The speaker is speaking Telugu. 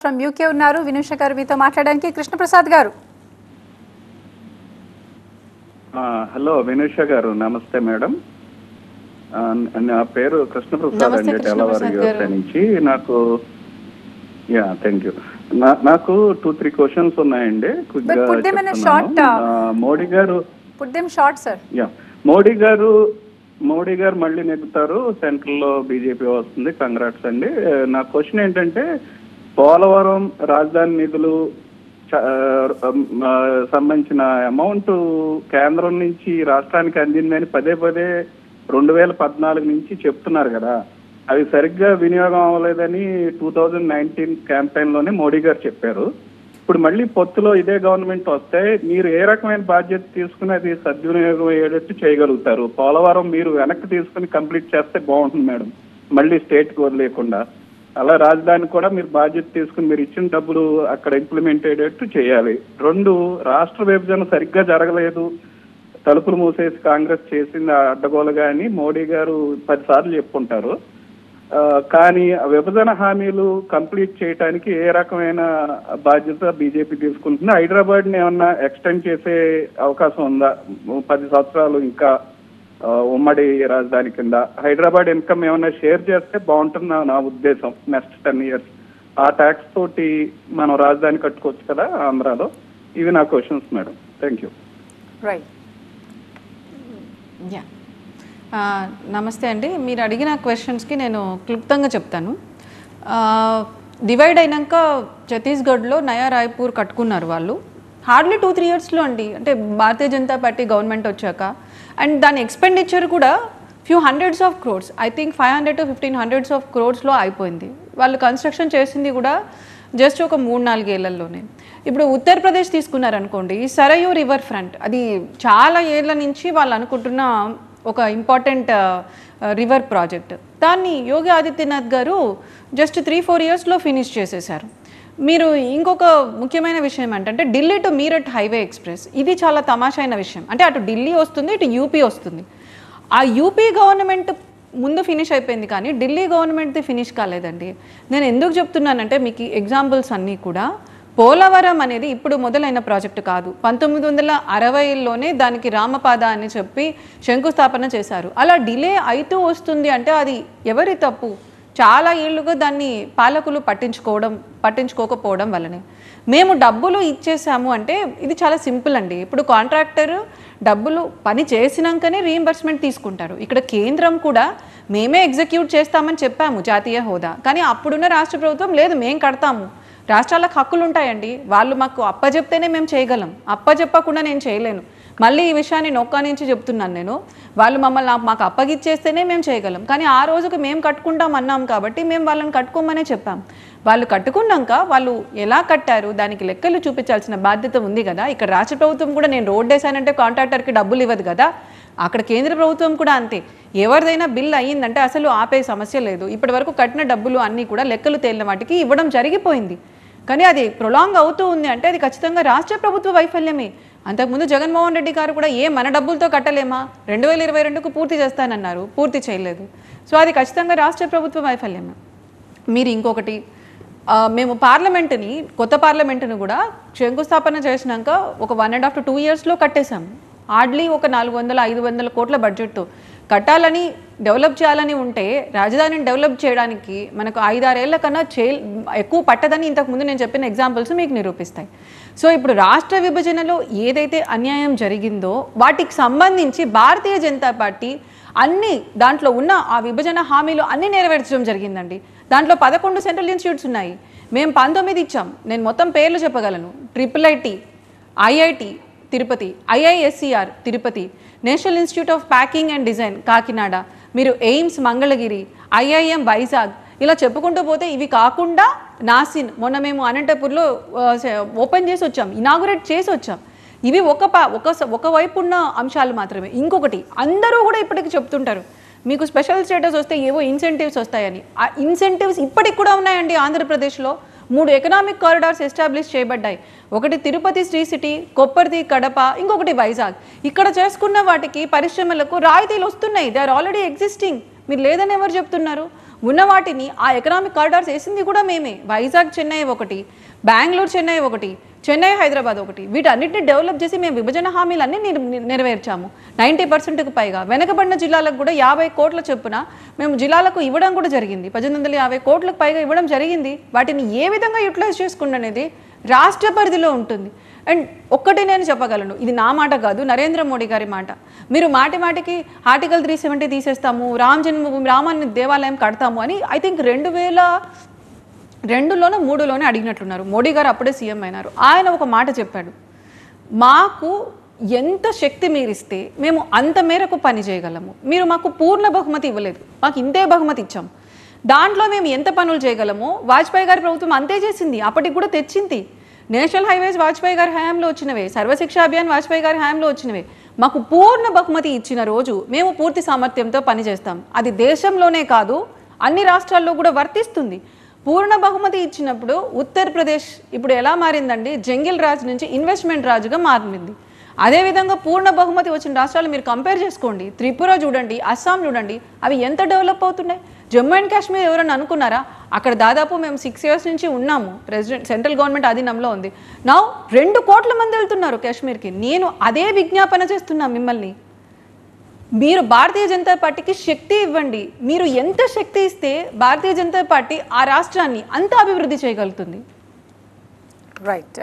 ఫ్రమ్ యూకే ఉన్నారు వినుష గారు మీతో మాట్లాడడానికి. కృష్ణప్రసాద్ గారు. హలో వినుష గారు, నమస్తే మేడం. నా పేరు కృష్ణప్రసాద్ అండి, తెల్లవారు యూఎస్ఏ నుంచి. Thank you. నాకు 2-3 క్వశ్చన్స్ ఉన్నాయండి. మోడీ గారు మళ్ళీ నెగ్గుతారు, సెంట్రల్ లో బీజేపీ వస్తుంది, కంగ్రాట్స్ అండి. నా క్వశ్చన్ ఏంటంటే, పోలవరం రాజధాని నిధులు సంబంధించిన అమౌంట్ కేంద్రం నుంచి రాష్ట్రానికి అందిందని పదే 2014 నుంచి చెప్తున్నారు కదా, అవి సరిగ్గా వినియోగం అవ్వలేదని 2019 క్యాంపెయిన్ లోనే మోడీ గారు చెప్పారు. ఇప్పుడు మళ్ళీ పొత్తులో ఇదే గవర్నమెంట్ వస్తే మీరు ఏ రకమైన బాధ్యత తీసుకుని అది సద్వినియోగం అయ్యేటట్టు చేయగలుగుతారు? పోలవరం మీరు వెనక్కి తీసుకుని కంప్లీట్ చేస్తే బాగుంటుంది మేడం, మళ్ళీ స్టేట్ కి వదిలేకుండా. అలా రాజధాని కూడా మీరు బాధ్యత తీసుకుని మీరు ఇచ్చిన డబ్బులు అక్కడ ఇంప్లిమెంట్ అయ్యేటట్టు చేయాలి. 2, రాష్ట్ర విభజన సరిగ్గా జరగలేదు, తలుపులు మూసేసి కాంగ్రెస్ చేసింది అడ్డగోలుగా అని మోడీ గారు 10 సార్లు చెప్పుకుంటారు. కానీ విభజన హామీలు కంప్లీట్ చేయడానికి ఏ రకమైన బాధ్యత బీజేపీ తీసుకుంటుంది? హైదరాబాద్ ని ఏమన్నా ఎక్స్టెండ్ చేసే అవకాశం ఉందా? 10 సంవత్సరాలు ఇంకా ఉమ్మడి రాజధాని కింద హైదరాబాద్ ఇన్కమ్ ఏమైనా షేర్ చేస్తే బాగుంటుంది నా ఉద్దేశం. నెక్స్ట్ 10 years ఆ ట్యాక్స్ తోటి మనం రాజధాని కట్టుకోవచ్చు కదా ఆంధ్రాలో. ఇవి నా క్వశ్చన్స్ మేడం. Thank you. నమస్తే అండి. మీరు అడిగిన క్వశ్చన్స్కి నేను క్లుప్తంగా చెప్తాను. డివైడ్ అయినాక ఛత్తీస్గఢ్లో నయా రాయ్పూర్ కట్టుకున్నారు వాళ్ళు. హార్డ్లీ 2-3 yearsలో అండి, అంటే భారతీయ జనతా పార్టీ గవర్నమెంట్ వచ్చాక. అండ్ దాని ఎక్స్పెండిచర్ కూడా few hundreds of crores, I think 500 to 1500 of crores అయిపోయింది. వాళ్ళు కన్స్ట్రక్షన్ చేసింది కూడా జస్ట్ ఒక 3-4 ఏళ్లలోనే. ఇప్పుడు ఉత్తరప్రదేశ్ తీసుకున్నారనుకోండి, సరయూ రివర్ ఫ్రంట్, అది చాలా ఏళ్ల నుంచి వాళ్ళు అనుకుంటున్న ఒక ఇంపార్టెంట్ రివర్ ప్రాజెక్ట్. దాన్ని యోగి ఆదిత్యనాథ్ గారు జస్ట్ 3-4 yearsలో ఫినిష్ చేసేసారు. మీరు ఇంకొక ముఖ్యమైన విషయం ఏంటంటే Delhi to Meerut highway express, ఇది చాలా తమాషైన విషయం. అంటే అటు ఢిల్లీ వస్తుంది, ఇటు యూపీ వస్తుంది. ఆ యూపీ గవర్నమెంట్ ముందు ఫినిష్ అయిపోయింది, కానీ ఢిల్లీ గవర్నమెంట్ది ఫినిష్ కాలేదండి. నేను ఎందుకు చెప్తున్నానంటే మీకు ఎగ్జాంపుల్స్ అన్నీ కూడా, పోలవరం అనేది ఇప్పుడు మొదలైన ప్రాజెక్టు కాదు. 1960లోనే దానికి రామపాద అని చెప్పి శంకుస్థాపన చేశారు. అలా డిలే అవుతూ వస్తుంది అంటే అది ఎవరి తప్పు? చాలా ఏళ్ళుగా దాన్ని పాలకులు పట్టించుకోకపోవడం వల్లనే. మేము డబ్బులు ఇచ్చేసాము అంటే ఇది చాలా సింపుల్ అండి. ఇప్పుడు కాంట్రాక్టర్ డబ్బులు పని చేసినాకనే రీయింబర్స్మెంట్ తీసుకుంటారు. ఇక్కడ కేంద్రం కూడా మేమే ఎగ్జిక్యూట్ చేస్తామని చెప్పాము జాతీయ హోదా, కానీ అప్పుడున్న రాష్ట్ర ప్రభుత్వం లేదు మేము కడతాము. రాష్ట్రాలకు హక్కులు ఉంటాయండి, వాళ్ళు మాకు అప్పచెప్తేనే మేము చేయగలం, అప్పచెప్పకుండా నేను చేయలేను. మళ్ళీ ఈ విషయాన్ని నొక్కా నుంచి చెప్తున్నాను నేను, వాళ్ళు మాకు అప్పగిచ్చేస్తేనే మేము చేయగలం. కానీ ఆ రోజుకి మేము కట్టుకుంటాం అన్నాం కాబట్టి మేము వాళ్ళని కట్టుకోమనే చెప్పాం. వాళ్ళు కట్టుకున్నాక వాళ్ళు ఎలా కట్టారు దానికి లెక్కలు చూపించాల్సిన బాధ్యత ఉంది కదా. ఇక్కడ రాష్ట్ర ప్రభుత్వం కూడా నేను రోడ్ వేసానంటే కాంట్రాక్టర్కి డబ్బులు ఇవ్వదు కదా, అక్కడ కేంద్ర ప్రభుత్వం కూడా అంతే. ఎవరిదైనా బిల్ అయ్యిందంటే అసలు ఆపే సమస్య లేదు. ఇప్పటి వరకు కట్టిన డబ్బులు అన్నీ కూడా లెక్కలు తేలిన వాటికి ఇవ్వడం జరిగిపోయింది. కానీ అది ప్రొలాంగ్ అవుతూ ఉంది అంటే అది ఖచ్చితంగా రాష్ట్ర ప్రభుత్వ వైఫల్యమే. అంతకుముందు జగన్మోహన్ రెడ్డి గారు కూడా మన డబ్బులతో కట్టలేమా, 2022కు పూర్తి చేస్తానన్నారు, పూర్తి చేయలేదు. సో అది ఖచ్చితంగా రాష్ట్ర ప్రభుత్వ వైఫల్యమే. మీరు ఇంకొకటి, మేము కొత్త పార్లమెంటుని కూడా శంకుస్థాపన చేసినాక ఒక 1.5 to 2 yearsలో కట్టేశాము. హార్డ్లీ ఒక 400-500 కోట్ల బడ్జెట్తో కట్టాలని డెవలప్ చేయాలని ఉంటే రాజధానిని డెవలప్ చేయడానికి మనకు 5-6 ఏళ్ల కన్నా ఎక్కువ పట్టదని ఇంతకుముందు నేను చెప్పిన ఎగ్జాంపుల్స్ మీకు నిరూపిస్తాయి. సో ఇప్పుడు రాష్ట్ర విభజనలో ఏదైతే అన్యాయం జరిగిందో వాటికి సంబంధించి భారతీయ జనతా పార్టీ దాంట్లో ఉన్న ఆ విభజన హామీలు అన్నీ నెరవేర్చడం జరిగిందండి. దాంట్లో 11 సెంట్రల్ ఇన్స్టిట్యూట్స్ ఉన్నాయి, మేము 19 ఇచ్చాం. నేను మొత్తం పేర్లు చెప్పగలను: IIIT, IIT Tirupati, IISCR Tirupati, national institute of packing and design Kakinada, మీరు ఎయిమ్స్ మంగళగిరి, IIM వైజాగ్, ఇలా చెప్పుకుంటూ పోతే ఇవి కాకుండా నాసిన్ మొన్న మేము అనంతపూర్లో ఓపెన్ చేసి వచ్చాం, ఇనాగురేట్ చేసి వచ్చాం. ఇవి ఒక వైపు ఉన్న అంశాలు మాత్రమే. ఇంకొకటి, అందరూ కూడా ఇప్పటికి చెప్తుంటారు మీకు స్పెషల్ స్టేటస్ వస్తే ఏవో ఇన్సెంటివ్స్ వస్తాయని. ఆ ఇన్సెంటివ్స్ ఇప్పటికి కూడా ఉన్నాయండి. ఆంధ్రప్రదేశ్లో 3 ఎకనామిక్ కారిడార్స్ ఎస్టాబ్లిష్ చేయబడ్డాయి. ఒకటి తిరుపతి శ్రీ సిటీ, కొప్పర్తి కడప, ఇంకొకటి వైజాగ్. ఇక్కడ చేసుకున్న వాటికి పరిశ్రమలకు రాయితీలు వస్తున్నాయి. They are already existing. మీరు లేదని ఎవరు చెప్తున్నారు? ఉన్న వాటిని ఆ ఎకనామిక్ కారిడార్స్ వేసింది కూడా మేమే. వైజాగ్ చెన్నై ఒకటి, బెంగళూరు చెన్నై ఒకటి, చెన్నై హైదరాబాద్ ఒకటి, వీటన్నిటిని డెవలప్ చేసి మేము విభజన హామీలన్నీ నెరవేర్చాము. 90%కు పైగా వెనకబడిన జిల్లాలకు కూడా 50 కోట్ల చొప్పున మేము జిల్లాలకు ఇవ్వడం కూడా జరిగింది. 1850 కోట్లకు పైగా ఇవ్వడం జరిగింది. వాటిని ఏ విధంగా యూటిలైజ్ చేసుకుంటూ అనేది రాష్ట్ర పరిధిలో ఉంటుంది. అండ్ ఒక్కటి నేను చెప్పగలను, ఇది నా మాట కాదు, నరేంద్ర మోడీ గారి మాట. మీరు మాటికి ఆర్టికల్ 370 తీసేస్తాము, రామాన్ని దేవాలయం కడతాము అని ఐ థింక్ 2002లోనో 3లోనే అడిగినట్లున్నారు. మోడీ గారు అప్పుడే సీఎం అయినారు. ఆయన ఒక మాట చెప్పాడు, మాకు ఎంత శక్తి మీరిస్తే మేము అంత మేరకు పని చేయగలము. మీరు మాకు పూర్ణ బహుమతి ఇవ్వలేదు, మాకు ఇంతే బహుమతి ఇచ్చాం. దాంట్లో మేము ఎంత పనులు చేయగలమో వాజ్పేయి గారి ప్రభుత్వం అంతే చేసింది, అప్పటికి కూడా తెచ్చింది. నేషనల్ హైవేస్ వాజ్పేయి గారి హయాంలో వచ్చినవే, సర్వశిక్షా అభియాన్ వాజ్పేయి గారి హయాంలో వచ్చినవే. మాకు పూర్ణ బహుమతి ఇచ్చిన రోజు మేము పూర్తి సామర్థ్యంతో పనిచేస్తాం. అది దేశంలోనే కాదు, అన్ని రాష్ట్రాల్లో కూడా వర్తిస్తుంది. పూర్ణ బహుమతి ఇచ్చినప్పుడు ఉత్తరప్రదేశ్ ఇప్పుడు ఎలా మారిందండి, జంగిల్ రాజ్ నుంచి ఇన్వెస్ట్మెంట్ రాజుగా మారింది. అదేవిధంగా పూర్ణ బహుమతి వచ్చిన రాష్ట్రాలు మీరు కంపేర్ చేసుకోండి. త్రిపుర చూడండి, అస్సాం చూడండి, అవి ఎంత డెవలప్ అవుతున్నాయి. జమ్మూ అండ్ కాశ్మీర్ ఎవరైనా అనుకున్నారా? అక్కడ దాదాపు మేము 6 years నుంచి ఉన్నాము. సెంట్రల్ గవర్నమెంట్ అధీనంలో ఉంది. నా 2 కోట్ల మంది వెళ్తున్నారు కాశ్మీర్కి. నేను అదే విజ్ఞాపన చేస్తున్నా మిమ్మల్ని, మీరు భారతీయ జనతా పార్టీకి శక్తి ఇవ్వండి. మీరు ఎంత శక్తి ఇస్తే భారతీయ జనతా పార్టీ ఆ రాష్ట్రాన్ని అంత అభివృద్ధి చేయగలుగుతుంది. రైట్.